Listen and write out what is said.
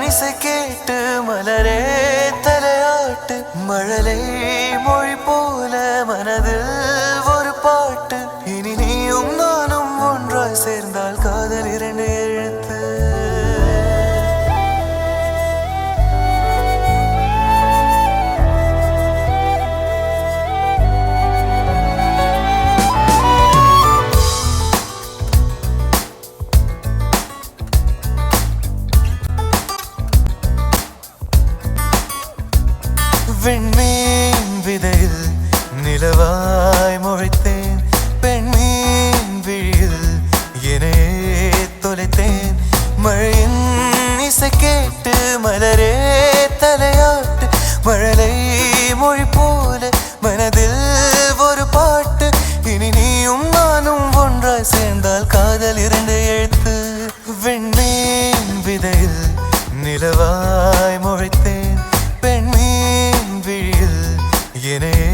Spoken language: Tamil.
இசை கேட்டு மலரே தலையாட்டு மழலை மொழி போல மனதில் ஒரு பாட்டு இனி நீயும் நானும் ஒன்றாய் சேர்ந்தால் காதல் இரண்டு எழுத்து விண்மீன் விதையில் நிலவாய் முளைத்தேன் பெண்மீன் விழியில் என்னையே தொலைத்தேன் மழையின் இசை கேட்டு மலரே தலையாட்டு மழலை மொழி போல மனதில் ஒரு பாட்டு இனி நீயும் நானும் ஒன்றாய் சேர்ந்தால் காதல் இரண்டு எழுத்து விண்மீன் விதையில் நிலவாய் முளைத்தேன் பெண்மீன் விழியில் என்னையே